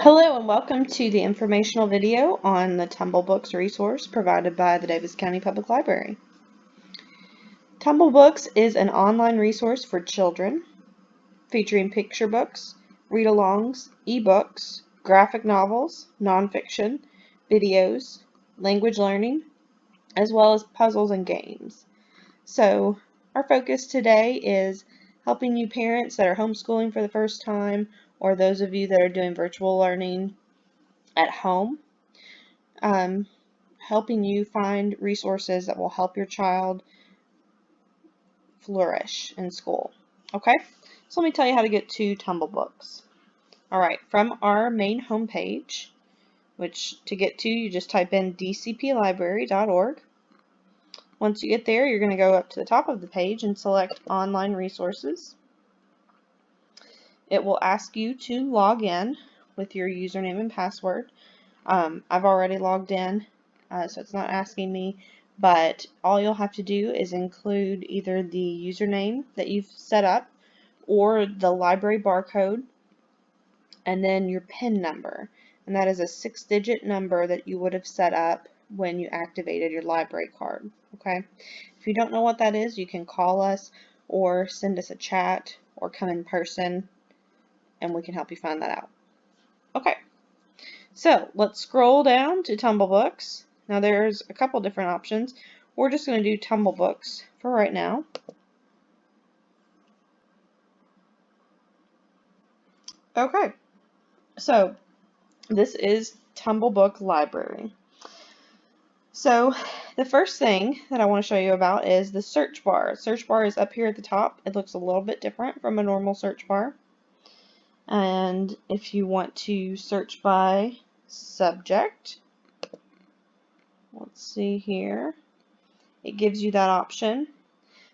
Hello and welcome to the informational video on the Tumblebooks resource provided by the Davis County Public Library. Tumblebooks is an online resource for children featuring picture books, read-alongs, ebooks, graphic novels, nonfiction, videos, language learning, as well as puzzles and games. So our focus today is helping you parents that are homeschooling for the first time, or those of you that are doing virtual learning at home, helping you find resources that will help your child flourish in school. Okay, so let me tell you how to get to Tumblebooks. Alright, from our main homepage, which to get to you just type in dcplibrary.org. Once you get there, you're going to go up to the top of the page and select online resources. It will ask you to log in with your username and password. I've already logged in, so it's not asking me, but all you'll have to do is include either the username that you've set up or the library barcode and then your PIN number, and that is a 6-digit number that you would have set up when you activated your library card. Okay, if you don't know what that is, you can call us or send us a chat or come in person and we can help you find that out. Okay, so let's scroll down to Tumblebooks. Now there's a couple different options. We're just going to do Tumblebooks for right now. Okay, so this is Tumblebook Library. So the first thing that I want to show you about is the search bar. Search bar is up here at the top. It looks a little bit different from a normal search bar. And if you want to search by subject, let's see here, it gives you that option.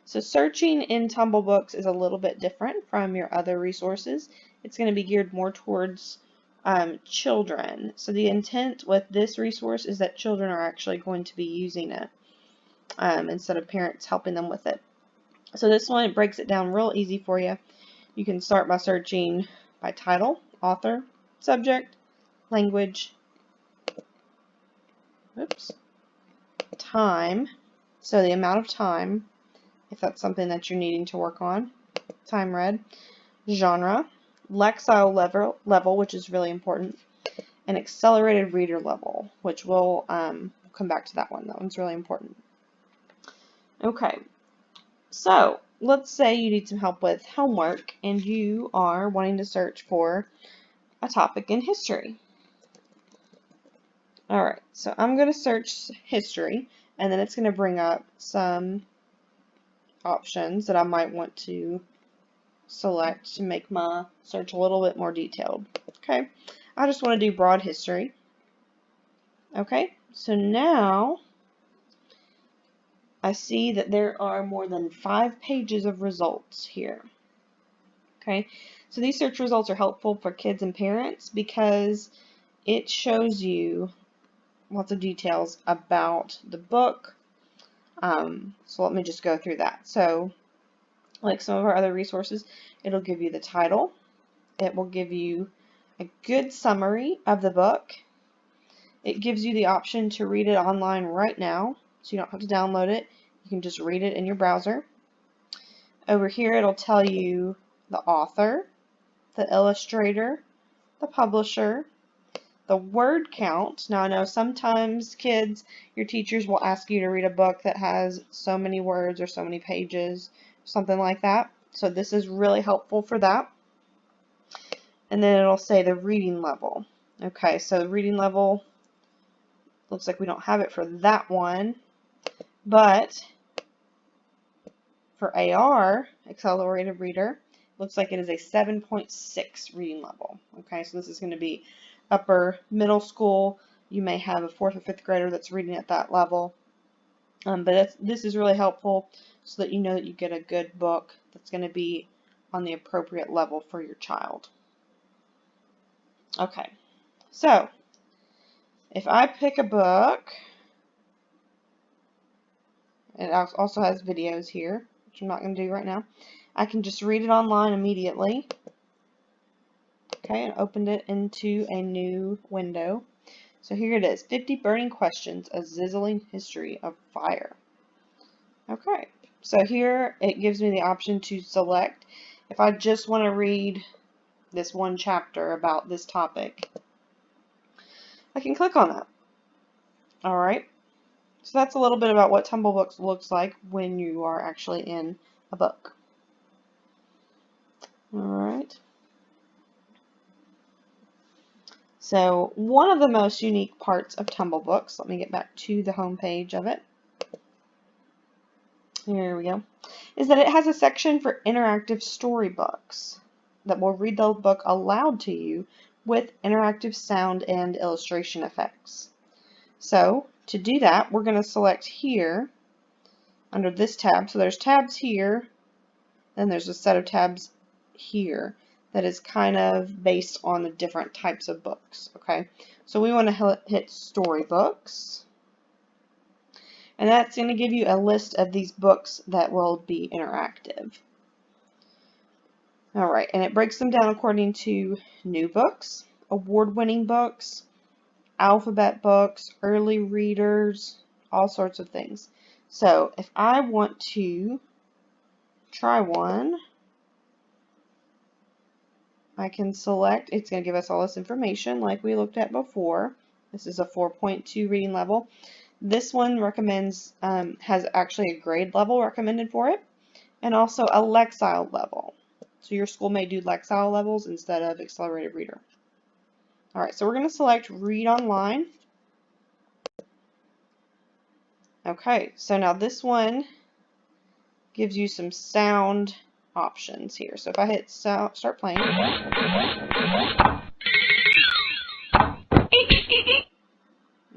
So searching in Tumblebooks is a little bit different from your other resources. It's going to be geared more towards children. So the intent with this resource is that children are actually going to be using it instead of parents helping them with it. So this one, it breaks it down real easy for you. You can start by searching by title, author, subject, language, time, so the amount of time, if that's something that you're needing to work on, time read, genre, lexile level, which is really important, and accelerated reader level, which we'll come back to that one. That one's really important. Okay, so let's say you need some help with homework and you are wanting to search for a topic in history. Alright, so I'm going to search history, and then it's going to bring up some options that I might want to select to make my search a little bit more detailed. Okay, I just want to do broad history. Okay, so now I see that there are more than 5 pages of results here. Okay, so these search results are helpful for kids and parents because it shows you lots of details about the book. So let me just go through that. So like some of our other resources, it'll give you the title. It will give you a good summary of the book. It gives you the option to read it online right now, so you don't have to download it. You can just read it in your browser. Over here it'll tell you the author, the illustrator, the publisher, the word count. Now I know sometimes kids, your teachers will ask you to read a book that has so many words or so many pages, something like that. So this is really helpful for that. And then it'll say the reading level. Okay, so the reading level, looks like we don't have it for that one, but for AR, Accelerated Reader, looks like it is a 7.6 reading level. Okay, so this is going to be upper middle school. You may have a 4th or 5th grader that's reading at that level. But this is really helpful so that you know that you get a good book that's going to be on the appropriate level for your child. Okay, so if I pick a book, it also has videos here, which I'm not going to do right now. I can just read it online immediately. Okay, and opened it into a new window. So here it is, 50 Burning Questions, A Sizzling History of Fire. Okay, so here it gives me the option to select if I just want to read this one chapter about this topic. I can click on that. Alright, so that's a little bit about what Tumblebooks looks like when you are actually in a book. Alright. So one of the most unique parts of Tumblebooks, let me get back to the home page of it. Here we go. Is that it has a section for interactive storybooks that will read the book aloud to you with interactive sound and illustration effects. So to do that, we're going to select here under this tab. So there's tabs here, then there's a set of tabs here that is kind of based on the different types of books. Okay, so we want to hit storybooks. And that's going to give you a list of these books that will be interactive. Alright, and it breaks them down according to new books, award-winning books, alphabet books, early readers, all sorts of things. So if I want to try one, I can select, it's going to give us all this information like we looked at before. This is a 4.2 reading level. This one recommends, has actually a grade level recommended for it, and also a Lexile level. So your school may do Lexile levels instead of Accelerated Reader. Alright, so we're going to select Read Online. Okay, so now this one gives you some sound options here. So if I hit start playing.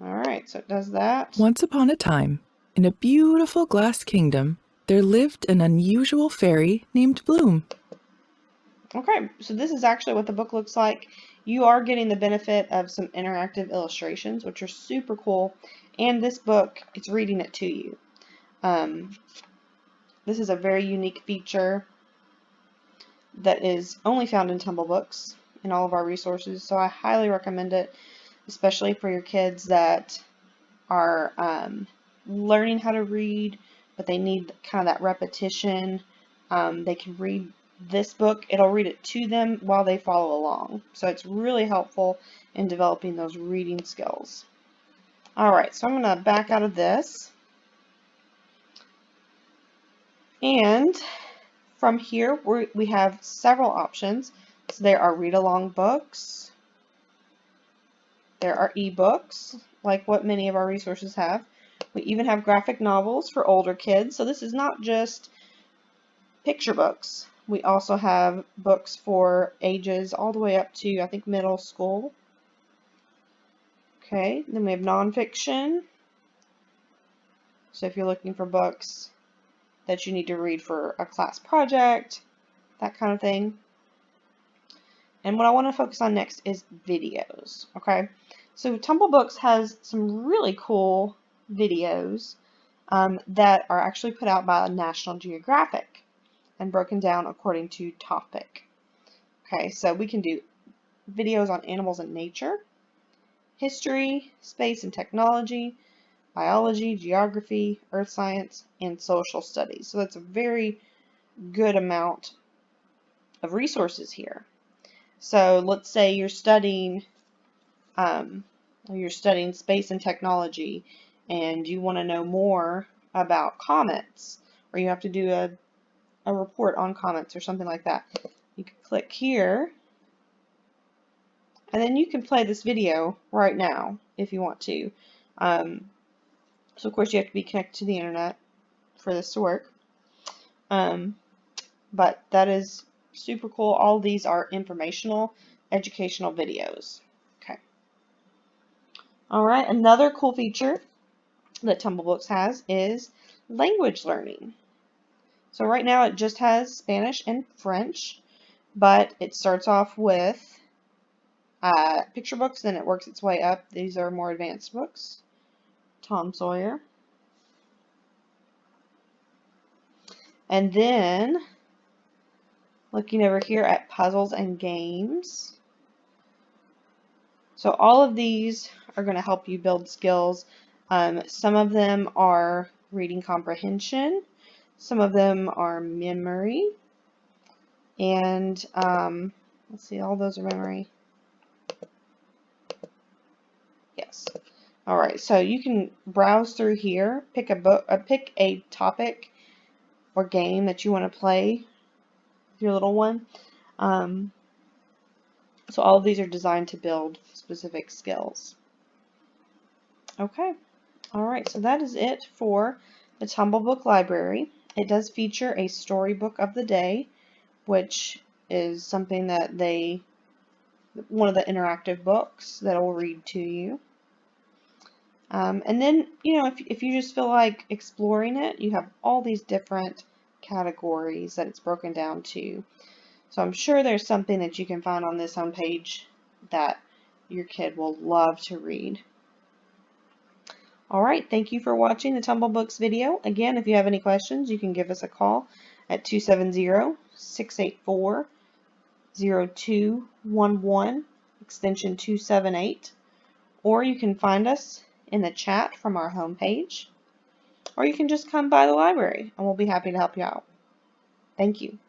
Alright, so it does that. Once upon a time, in a beautiful glass kingdom, there lived an unusual fairy named Bloom. Okay, so this is actually what the book looks like. You are getting the benefit of some interactive illustrations, which are super cool. And this book, it's reading it to you. This is a very unique feature that is only found in Tumblebooks in all of our resources. So I highly recommend it, especially for your kids that are learning how to read, but they need kind of that repetition. They can read this book. It'll read it to them while they follow along. So it's really helpful in developing those reading skills. Alright, so I'm going to back out of this. And from here, we have several options. So there are read-along books. There are ebooks, like what many of our resources have. We even have graphic novels for older kids. So this is not just picture books. We also have books for ages all the way up to, I think, middle school. Okay, then we have nonfiction. So if you're looking for books that you need to read for a class project, that kind of thing. And what I want to focus on next is videos. Okay, so Tumblebooks has some really cool videos that are actually put out by National Geographic and broken down according to topic. Okay, so we can do videos on animals and nature, history, space and technology, biology, geography, earth science, and social studies. So that's a very good amount of resources here. So let's say you're studying space and technology and you want to know more about comets, or you have to do a report on comets or something like that. You can click here, and then you can play this video right now if you want to. So of course you have to be connected to the internet for this to work. But that is super cool. All these are informational, educational videos. Okay. Alright, another cool feature that Tumblebooks has is language learning. So right now it just has Spanish and French, but it starts off with picture books, then it works its way up. These are more advanced books. Tom Sawyer. And then looking over here at puzzles and games. So all of these are going to help you build skills. Some of them are reading comprehension, some of them are memory, and let's see, all those are memory. Yes. All right, so you can browse through here, pick a book, pick a topic or game that you want to play with your little one. So all of these are designed to build specific skills. Okay. All right, so that is it for the Tumblebook Library. It does feature a storybook of the day, which is something that one of the interactive books that will read to you. And then, if you just feel like exploring it, you have all these different categories that it's broken down to. So I'm sure there's something that you can find on this homepage that your kid will love to read. Alright, thank you for watching the Tumblebooks video. Again, if you have any questions, you can give us a call at 270-684-0211, extension 278, or you can find us in the chat from our homepage, or you can just come by the library and we'll be happy to help you out. Thank you.